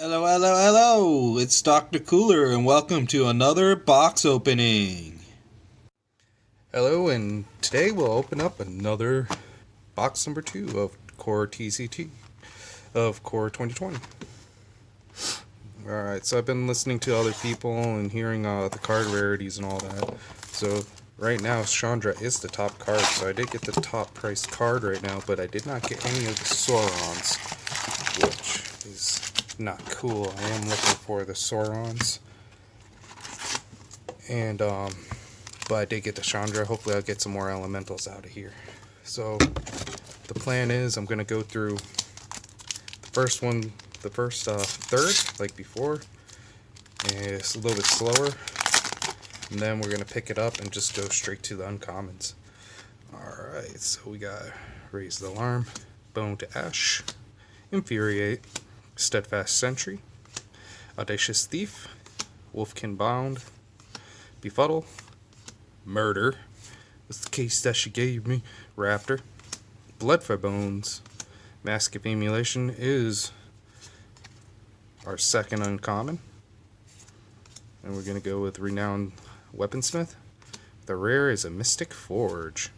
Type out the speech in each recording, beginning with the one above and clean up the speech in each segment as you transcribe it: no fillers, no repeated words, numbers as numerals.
Hello, hello, hello! It's Dr.Kooler, and welcome to another box opening. Hello, and today we'll open up another box number 2 of Core TCT of Core 2020. Alright, so I've been listening to other people and hearing the card rarities and all that. So right now, Chandra is the top card, so I did get the top priced card right now, but I did not get any of the Saurons, which is not cool. I am looking for the Saurons. And, but I did get the Chandra. Hopefully I'll get some more elementals out of here. So the plan is I'm going to go through the first one, the first third, like before. And it's a little bit slower. And then we're going to pick it up and just go straight to the uncommons. Alright, so we got Raise the Alarm, Bone to Ash, Infuriate, Steadfast Sentry, Audacious Thief, Wolfkin Bound, Befuddle, Murder, that's the case that she gave me, Raptor, Blood for Bones, Mask of Emulation is our second uncommon, and we're going to go with Renowned Weaponsmith. The rare is a Mystic Forge,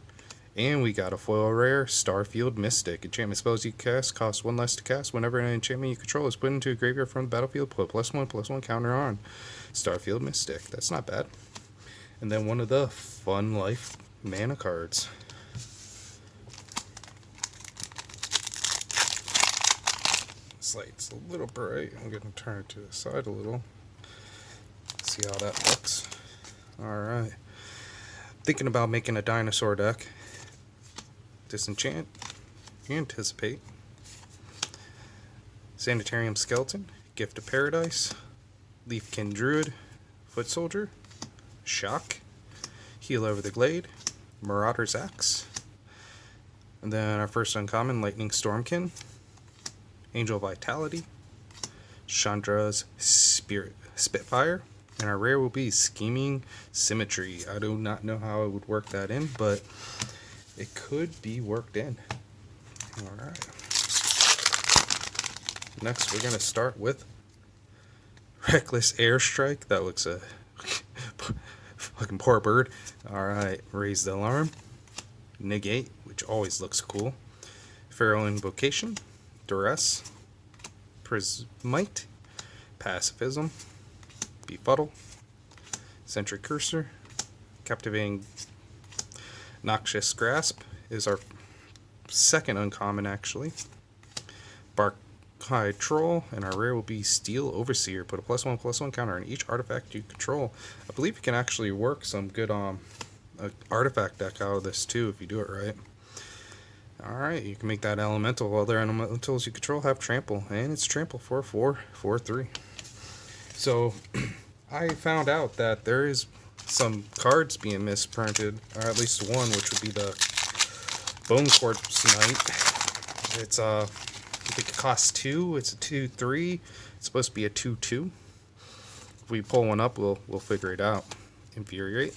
and we got a foil rare, Starfield Mystic. Enchantment spells you cast cost 1 less to cast. Whenever an enchantment you control is put into a graveyard from the battlefield, put +1/+1 counter on Starfield Mystic. That's not bad. And then one of the Fun Life mana cards. This light's a little bright. I'm going to turn it to the side a little. See how that looks. Alright. Thinking about making a dinosaur deck. Disenchant. Anticipate. Sanitarium Skeleton. Gift of Paradise. Leafkin Druid. Foot Soldier. Shock. Heal Over the Glade. Marauder's Axe. And then our first uncommon, Lightning Stormkin. Angel Vitality. Chandra's Spitfire. And our rare will be Scheming Symmetry. I do not know how I would work that in, but it could be worked in. Alright. Next, we're going to start with Reckless Airstrike. That looks fucking poor bird. Alright, Raise the Alarm. Negate, which always looks cool. Feral Invocation. Duress. Prismite. Pacifism. Befuddle. Sentry Cursor. Captivating Noxious Grasp is our second uncommon, actually. Bark High Troll, and our rare will be Steel Overseer. Put a +1/+1 counter on each artifact you control. I believe you can actually work some good artifact deck out of this too if you do it right. Alright, you can make that elemental. Other elementals you control have trample, and it's trample for a 4/4/3. So I found out that there is some cards being misprinted, or at least one, which would be the Bone Corpse Knight. It's I think it costs 2. It's a 2/3. It's supposed to be a 2/2. If we pull one up, we'll figure it out. Infuriate.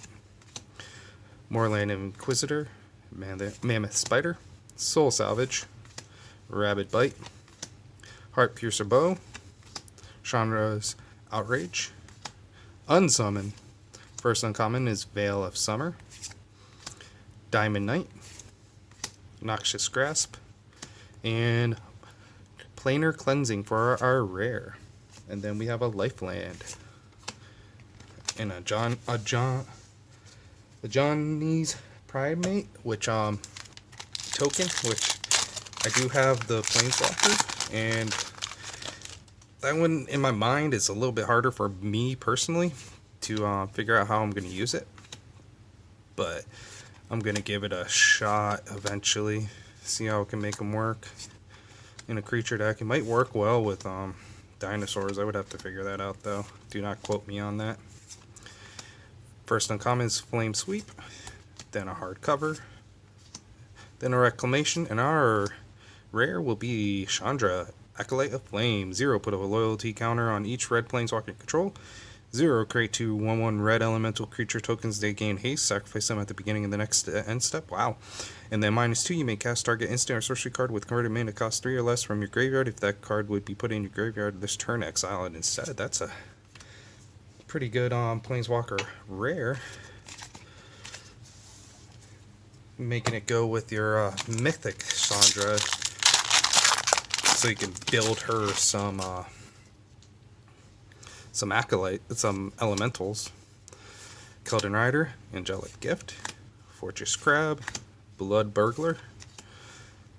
Moorland Inquisitor. Mammoth Spider. Soul Salvage. Rabid Bite. Heart Piercer Bow. Chandra's Outrage. Unsummon. First uncommon is Veil of Summer. Diamond Knight. Noxious Grasp. And Planar Cleansing for our rare. And then we have a Lifeland. And a Johnny's Primate, which token, which I do have the Planeswalker, and that one in my mind is a little bit harder for me personally to figure out how I'm going to use it, but I'm going to give it a shot eventually, see how I can make them work in a creature deck. It might work well with dinosaurs. I would have to figure that out though. Do not quote me on that. First uncommon is Flame Sweep, then a hardcover, then a Reclamation, and our rare will be Chandra, Acolyte of Flame. 0, put a loyalty counter on each red planeswalker you control. 0. Create 2 1/1 red elemental creature tokens. They gain haste. Sacrifice them at the beginning of the next end step. Wow. And then -2, you may cast target instant or sorcery card with converted mana cost 3 or less from your graveyard. If that card would be put in your graveyard this turn, exile it instead. That's a pretty good Planeswalker rare. Making it go with your Mythic Chandra, so you can build her some elementals. Keldon Rider, Angelic Gift, Fortress Crab, Blood Burglar,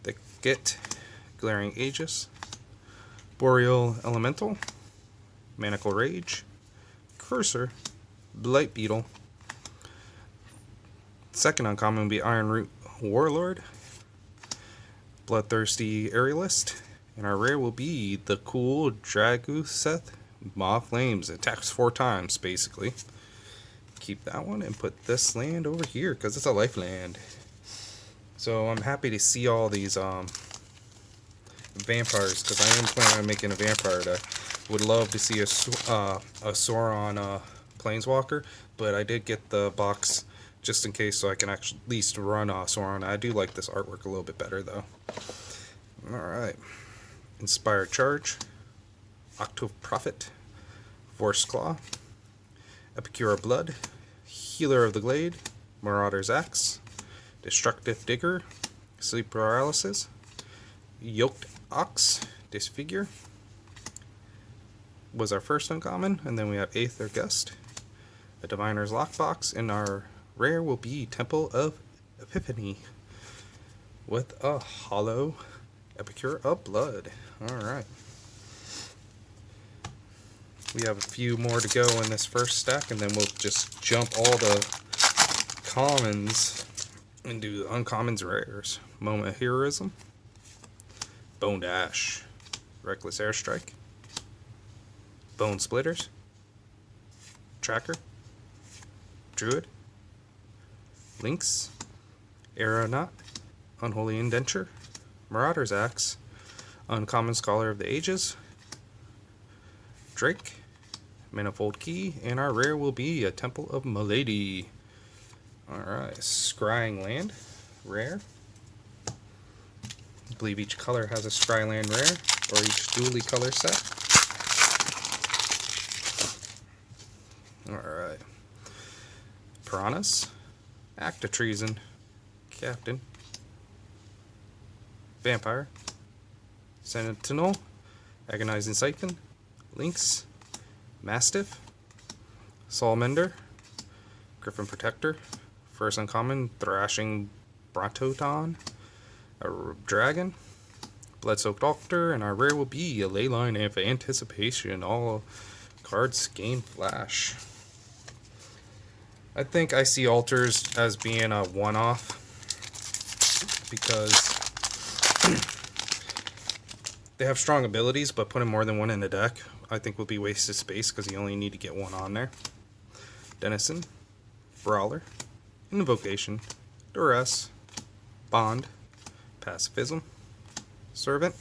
Thicket, Glaring Aegis, Boreal Elemental, Manacle Rage, Cursor, Blight Beetle. Second uncommon would be Ironroot Warlord, Bloodthirsty Aerialist, and our rare will be the cool Draguseth Maw Flames. It attacks 4 times, basically. Keep that one and put this land over here, because it's a life land. So I'm happy to see all these vampires, because I am planning on making a vampire deck. Would love to see a Sauron Planeswalker, but I did get the box just in case, so I can at least run Sauron. I do like this artwork a little bit better, though. Alright. Inspired Charge, Octave Prophet, Force Claw, Epicure Blood, Healer of the Glade, Marauder's Axe, Destructive Digger, Sleep Paralysis, Yoked Ox, Disfigure was our first uncommon, and then we have Aether Gust, a Diviner's Lockbox, and our rare will be Temple of Epiphany with a hollow Epicure of Blood. Alright. We have a few more to go in this first stack, and then we'll just jump all the commons and do the uncommons rares. Moment of Heroism, Bone Dash, Reckless Airstrike, Bone Splitters, Tracker, Druid, Lynx, Aeronaut, Unholy Indenture, Marauder's Axe, Uncommon Scholar of the Ages, Drake, Manifold Key, and our rare will be a Temple of Milady. Alright, Scrying Land, rare. I believe each color has a Scry Land rare, or each dually color set. Alright. Piranhas, Act of Treason, Captain, Vampire, Sentinel, Agonizing Siphon, Lynx, Mastiff, Salamander, Griffin Protector, first uncommon, Thrashing Brontoton, a Dragon, Blood-Soaked Altar, and our rare will be a Leyline of Anticipation. All cards gain flash. I think I see altars as being a one-off, because they have strong abilities, but putting more than one in the deck I think will be wasted space, because you only need to get one on there. Denizen, Brawler, Invocation, Duress, Bond, Pacifism, Servant,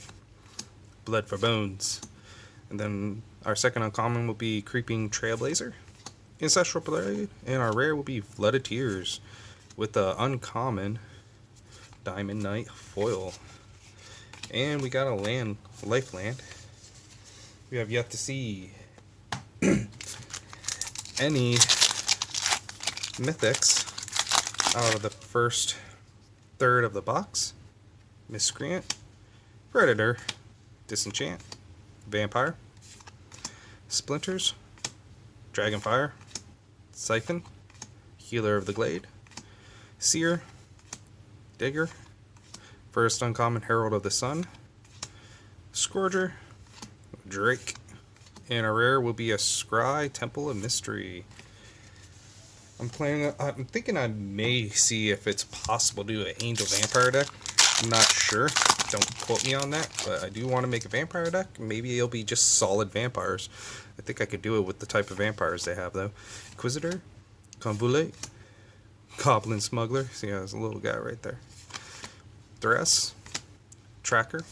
Blood for Bones. And then our second uncommon will be Creeping Trailblazer, Ancestral Blade, and our rare will be Flood of Tears with the uncommon Diamond Knight foil. And we got a life land. We have yet to see any mythics out of the first third of the box. Miscreant, Predator, Disenchant, Vampire, Splinters, Dragonfire, Siphon, Healer of the Glade, Seer, Digger, first uncommon, Herald of the Sun, Scourger, Drake, and a rare will be a Scry Temple of Mystery. I'm thinking I may see if it's possible to do an Angel Vampire deck. I'm not sure. Don't quote me on that, but I do want to make a vampire deck. Maybe it'll be just solid vampires. I think I could do it with the type of vampires they have, though. Inquisitor, Convolate, Goblin Smuggler. See, there's a little guy right there. Duress, Tracker,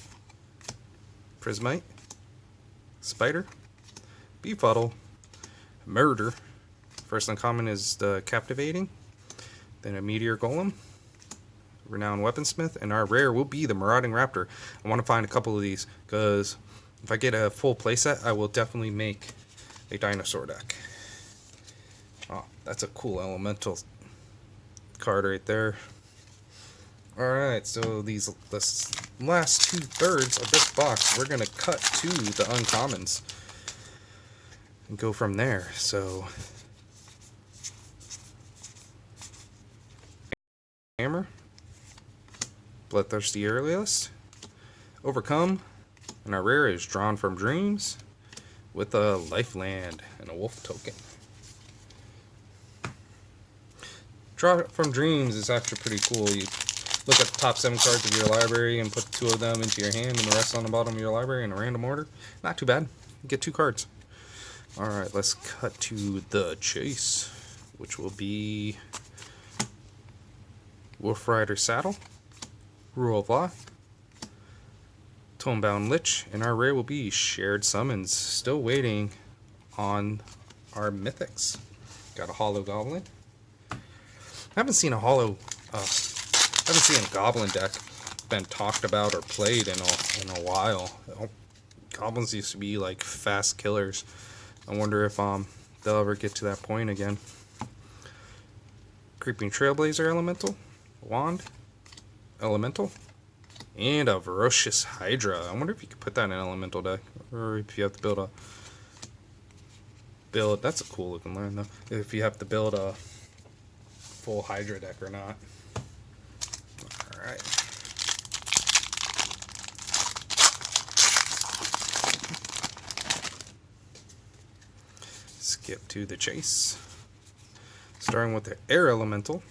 Prismite, Spider, Befuddle, Murder. First uncommon is the Captivating. Then a Meteor Golem. Renowned Weaponsmith. And our rare will be the Marauding Raptor. I want to find a couple of these because if I get a full playset, I will definitely make a dinosaur deck. Oh, that's a cool elemental card right there. Alright, so the last 2/3 of this box, we're going to cut to the uncommons and go from there. So, Hammer, Bloodthirsty Aerialist, Overcome, and our rare is Drawn from Dreams with a Lifeland and a Wolf token. Draw from Dreams is actually pretty cool. You look at the top 7 cards of your library and put 2 of them into your hand and the rest on the bottom of your library in a random order. Not too bad. You get 2 cards. Alright, let's cut to the chase, which will be Wolf Rider Saddle, Rule of Law, Tomebound Lich, and our rare will be Shared Summons. Still waiting on our mythics. Got a Hollow Goblin. I haven't seen a goblin deck been talked about or played in a while. Goblins used to be like fast killers. I wonder if they'll ever get to that point again. Creeping Trailblazer Elemental, Wand, Elemental, and a Ferocious Hydra. I wonder if you could put that in an Elemental deck, or if you have to build. That's a cool looking land though. If you have to build a full Hydra deck or not. Alright. Skip to the chase. Starting with the Air Elemental,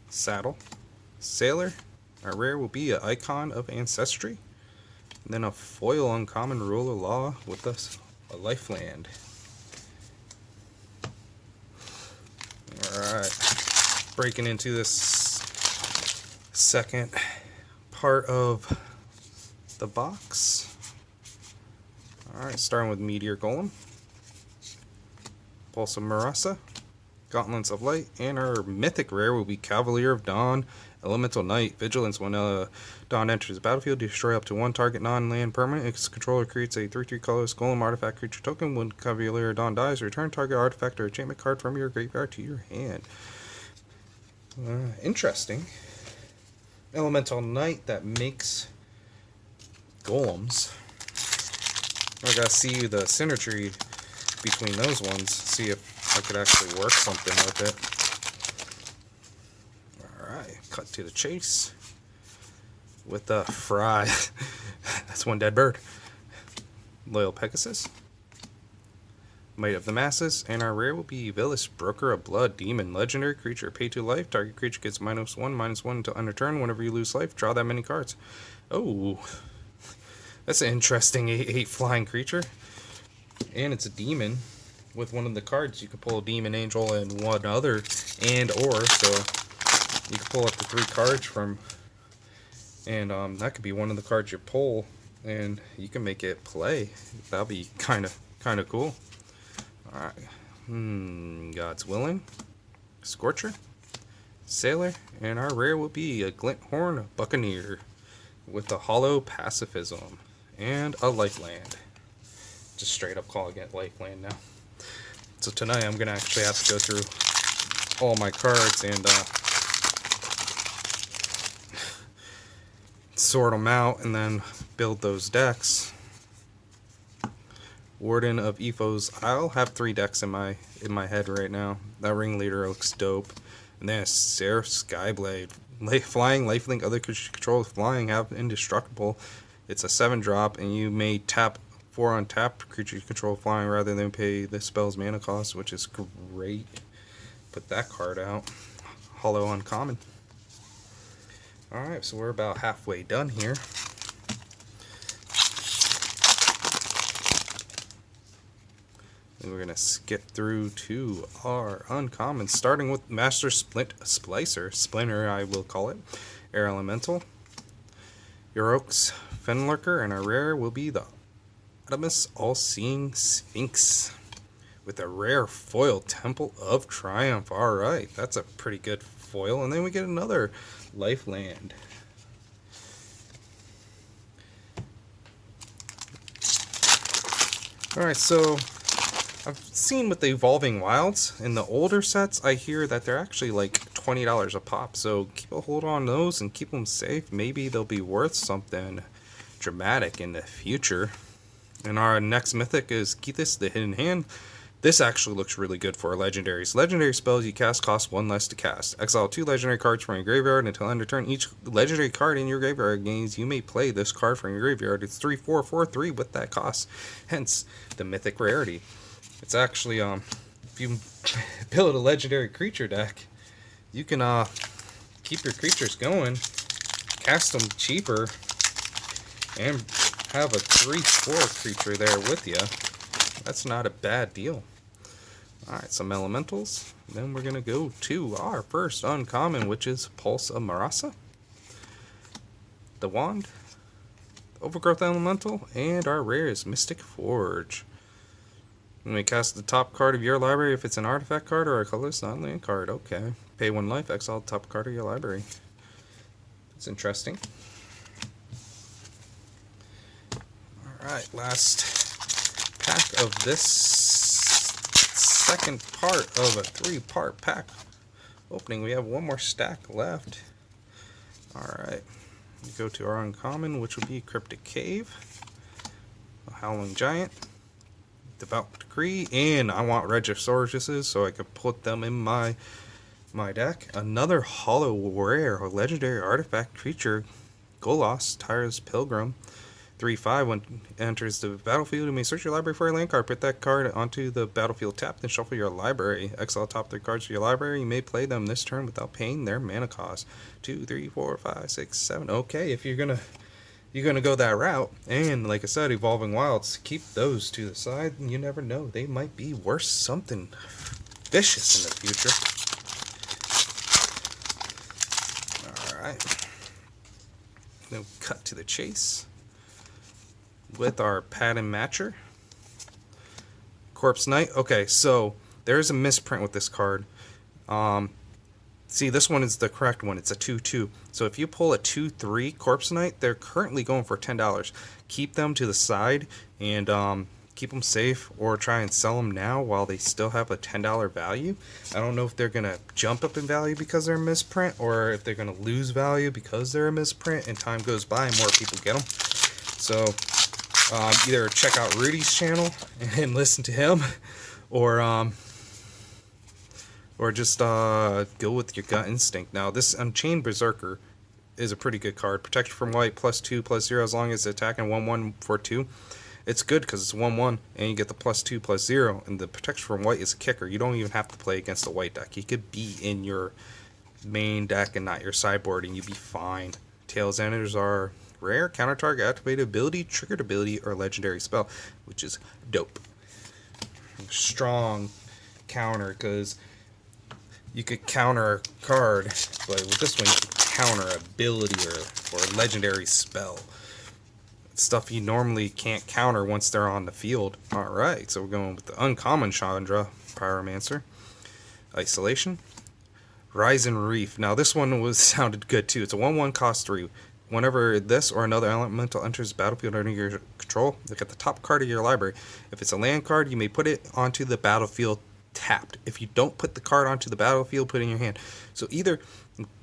Saddle, Sailor. Our rare will be an Icon of Ancestry. And then a foil uncommon Rule of Law with a Lifeland. Alright. Breaking into this second part of the box. Alright, starting with Meteor Golem, Pulse of Marasa, Gauntlets of Light, and our mythic rare will be Cavalier of Dawn, Elemental Knight. Vigilance. When Dawn enters the battlefield, destroy up to 1 target non-land permanent. Its controller creates a 3/3 colorless golem artifact creature token. When Cavalier of Dawn dies, return target artifact or enchantment card from your graveyard to your hand. Interesting. Elemental Knight that makes golems. I gotta see the synergy between those ones, see if I could actually work something with it. Alright, cut to the chase with the Fry. That's 1 dead bird. Loyal Pegasus, Might of the Masses, and our rare will be Vilis, Broker of Blood, Demon, legendary creature, pay 2 life, target creature gets -1/-1 until end of turn. Whenever you lose life, draw that many cards. Oh, that's an interesting 8/8 flying creature. And it's a demon. With one of the cards, you can pull a Demon Angel and one other, so you can pull up to 3 cards from, and that could be one of the cards you pull, and you can make it play. That'll be kind of cool. All right, God's Willing, Scorcher, Sailor, and our rare will be a Glinthorn Buccaneer with a Hollow Pacifism and a Lifeland. Just straight up calling it Lifeland now. So tonight I'm gonna actually have to go through all my cards and sort them out and then build those decks. Warden of Efo's Isle. Have 3 decks in my head right now. That Ringleader looks dope. And then a Seraph Skyblade. Flying, lifelink, other creatures controlled flying have indestructible. It's a 7-drop, and you may tap 4 untapped creature you control flying rather than pay the spell's mana cost, which is great. Put that card out. Hollow uncommon. Alright, so we're about halfway done here. And we're going to skip through to our uncommon, starting with Master Splicer. Splinter, I will call it. Air Elemental. Yoroks Fenlurker, and our rare will be the Adamus All-Seeing Sphinx. with a rare foil Temple of Triumph. Alright, that's a pretty good foil. And then we get another Lifeland. Alright, so I've seen with the Evolving Wilds, in the older sets, I hear that they're actually like $20 a pop. So keep a hold on those and keep them safe. Maybe they'll be worth something dramatic in the future. And our next mythic is Kethis, the Hidden Hand. This actually looks really good for legendaries. Legendary spells you cast cost 1 less to cast. Exile 2 legendary cards from your graveyard until end of turn. Each legendary card in your graveyard gains, you may play this card from your graveyard. It's 3/4/4/3 with that cost. Hence, the mythic rarity. It's actually, if you build a legendary creature deck, you can keep your creatures going, cast them cheaper, and have a 3/4 creature there with you. That's not a bad deal. Alright, some elementals. Then we're going to go to our first uncommon, which is Pulse of Marasa, the Wand, the Overgrowth Elemental, and our rare is Mystic Forge. When we cast the top card of your library, if it's an artifact card or a colorless non-land card. Okay. Pay 1 life, exile the top card of your library. It's interesting. Alright, last pack of this second part of a 3-part pack opening. We have one more stack left. Alright, we go to our uncommon, which will be Cryptic Cave, a Howling Giant, Devout Decree, and I want Registauruses so I can put them in my deck. Another Hollow Rare, a legendary artifact creature, Golos, Tireless Pilgrim. 3/5. When it enters the battlefield, you may search your library for a land card. Put that card onto the battlefield tapped and shuffle your library. Exile top 3 cards of your library. You may play them this turn without paying their mana cost. 2, 3, 4, 5, 6, 7. Okay, if you're gonna go that route, and like I said, Evolving Wilds, keep those to the side. You never know; they might be worth something vicious in the future. All right, then cut to the chase with our pattern matcher, Corpse Knight. Okay, so there's a misprint with this card. See, this one is the correct one. It's a 2/2. So if you pull a 2/3 Corpse Knight, they're currently going for $10. Keep them to the side and keep them safe, or try and sell them now while they still have a $10 value. I don't know if they're going to jump up in value because they're a misprint, or if they're going to lose value because they're a misprint and time goes by and more people get them. So either check out Rudy's channel and listen to him, or just go with your gut instinct. Now, this Unchained Berserker is a pretty good card. Protection from white, +2/+0, as long as it's attacking 1/1 for 2. It's good because it's 1/1, and you get the +2/+0, and the protection from white is a kicker. You don't even have to play against a white deck. You could be in your main deck and not your sideboard, and you'd be fine. Tails Enders are rare, counter target, activated ability, triggered ability, or legendary spell, which is dope. Strong counter, because you could counter a card, but with this one you could counter ability or a legendary spell. Stuff you normally can't counter once they're on the field. Alright, so we're going with the uncommon Chandra, Pyromancer. Isolation. Rise and Reef. Now this one sounded good too. It's a 1/1, cost 3. Whenever this or another elemental enters the battlefield under your control, look at the top card of your library. If it's a land card, you may put it onto the battlefield tapped. If you don't put the card onto the battlefield, put it in your hand. So either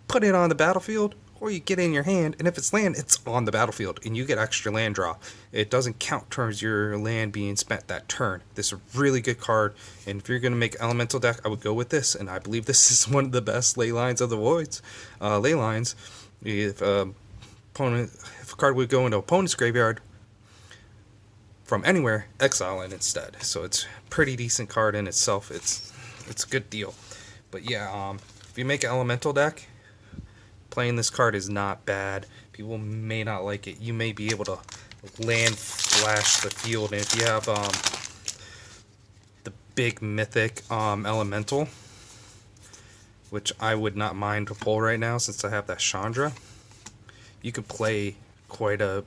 put it on the battlefield, or you get it in your hand, and if it's land, it's on the battlefield, and you get extra land draw. It doesn't count towards your land being spent that turn. This is a really good card, and if you're going to make elemental deck, I would go with this, and I believe this is one of the best ley lines of the voids. Ley lines, if a card would go into opponent's graveyard from anywhere, exile it instead. So it's a pretty decent card in itself. It's a good deal. But yeah, if you make an elemental deck, playing this card is not bad. People may not like it. You may be able to land flash the field, and if you have the big mythic elemental, which I would not mind to pull right now since I have that Chandra, you could play quite a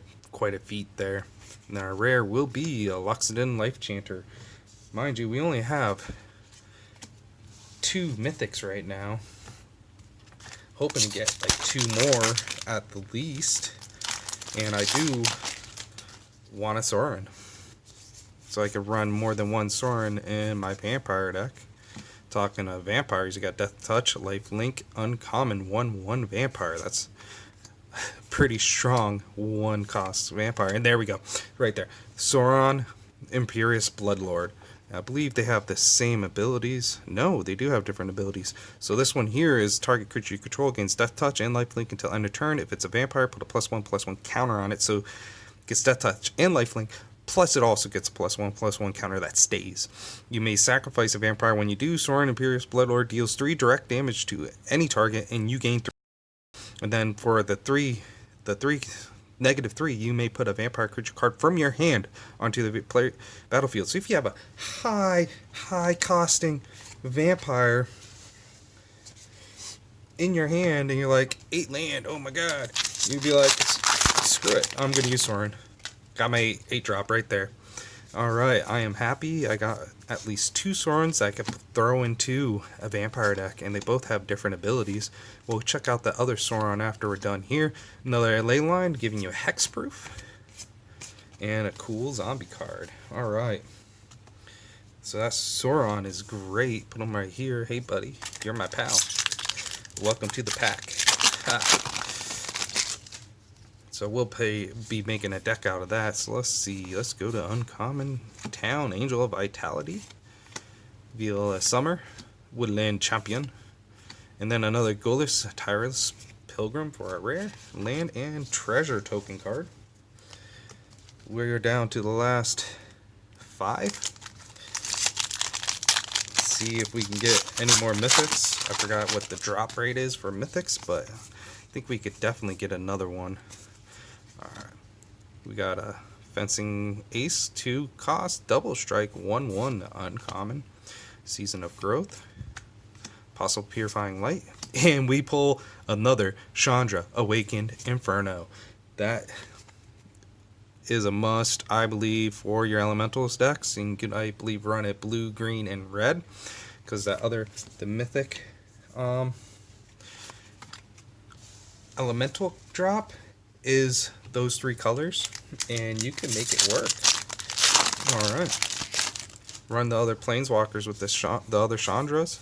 feat there. And our rare will be a Loxodon Life Chanter. Mind you, we only have 2 mythics right now. Hoping to get like 2 more at the least. And I do want a Soren, so I could run more than one Soren in my vampire deck. Talking of vampires, you got Death Touch, Life Link, Uncommon, 1/1 vampire. That's pretty strong 1 cost vampire. And there we go, right there. Sauron, Imperious Bloodlord. I believe they have the same abilities. No, they do have different abilities. So this one here is target creature you control gains Death Touch and Lifelink until end of turn. If it's a vampire, put a +1/+1 counter on it. So it gets Death Touch and Lifelink. Plus, it also gets a +1/+1 counter that stays. You may sacrifice a vampire when you do. Soren Imperious Bloodlord deals 3 direct damage to any target, and you gain 3. And then for the -3, you may put a vampire creature card from your hand onto the battlefield. So if you have a high costing vampire in your hand and you're like, 8 land, oh my god, you'd be like, screw it, I'm gonna use Soren. Got my 8-drop right there. Alright, I am happy. I got at least 2 Sorens that I can throw into a vampire deck, and they both have different abilities. We'll check out the other Sauron after we're done here. Another ley line, giving you a hexproof, and a cool zombie card. Alright. So that Sauron is great. Put him right here. Hey buddy, you're my pal. Welcome to the pack. Ha. So we'll be making a deck out of that. So let's see. Let's go to Uncommon Town. Angel of Vitality. Viola Summer. Woodland Champion. And then another Golus Tireless Pilgrim for a rare. Land and Treasure token card. We're down to the last 5. Let's see if we can get any more mythics. I forgot what the drop rate is for mythics, but I think we could definitely get another one. Alright, we got a Fencing Ace, 2 cost, double strike, 1/1 uncommon, Season of Growth, Apostle Purifying Light, and we pull another Chandra, Awakened Inferno. That is a must, I believe, for your Elementals decks. And you can, I believe, run it blue, green, and red, because the mythic Elemental drop is those 3 colors, and you can make it work. Alright. Run the other Planeswalkers with the other Chandras,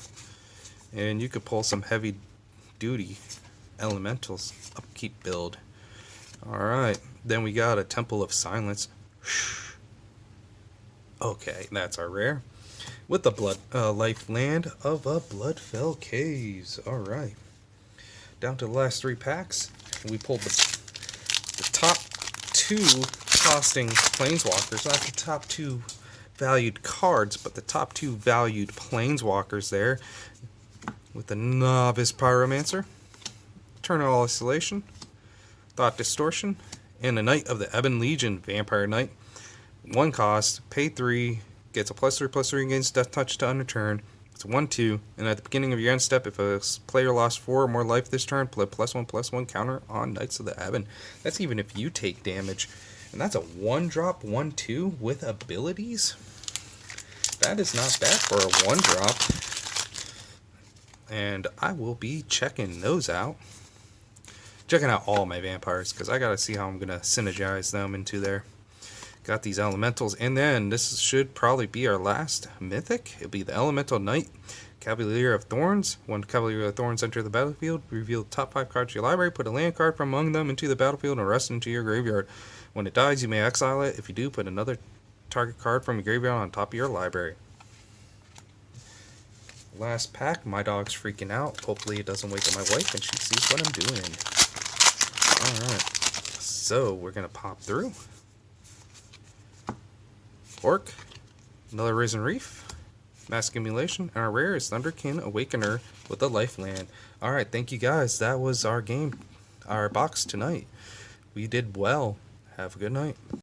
and you could pull some heavy duty Elementals upkeep build. Alright. Then we got a Temple of Silence. Okay, that's our rare. With the Life Land of a Bloodfell Caves. Alright. Down to the last 3 packs. We pulled the top 2 costing Planeswalkers, not the top 2 valued cards, but the top 2 valued Planeswalkers there, with the Novice Pyromancer, Eternal Isolation, Thought Distortion, and a Knight of the Ebon Legion, Vampire Knight. 1 cost, pay 3, gets a +3/+3 against Death Touch to end of turn. It's 1/2, and at the beginning of your end step, if a player lost 4 or more life this turn, put a +1/+1 counter on Knights of the Ebon. That's even if you take damage. And that's a 1-drop, 1/2 with abilities. That is not bad for a 1-drop. And I will be checking those out. Checking out all my vampires, because I gotta see how I'm gonna synergize them into there. Got these Elementals, and then this should probably be our last mythic. It'll be the Elemental Knight, Cavalier of Thorns. When Cavalier of Thorns enter the battlefield, reveal the top 5 cards of your library, put a land card from among them into the battlefield, and rest into your graveyard. When it dies, you may exile it. If you do, put another target card from your graveyard on top of your library. Last pack. My dog's freaking out. Hopefully it doesn't wake up my wife and she sees what I'm doing. Alright, so we're going to pop through. Orc, another Risen Reef, Mass Accumulation, and our rare is Thunderkin Awakener with a Lifeland. Alright, thank you guys. That was our game, our box tonight. We did well. Have a good night.